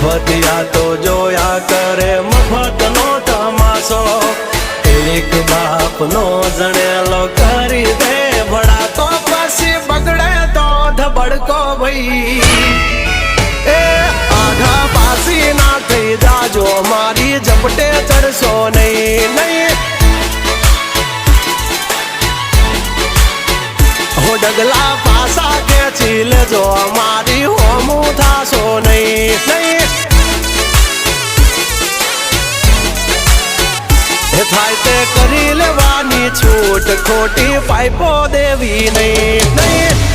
મફતિયા તો જોયા કરે મફતનો તમાશો એક બાપનો જણેલો કરી દે ભડા તો પછી બગડે તો ધબડકો ભાઈ એ આઘા પાસી ના થઈ જાજો મારી ઝપટે ચડશો નહીં નહીં હો ડગલા પાસા ખેંચી લેજો મારી હોમું થાશો નહીં નહીં થાય તે કરી લેવાની છૂટ ખોટી પાઇપો દેવી નહીં નહીં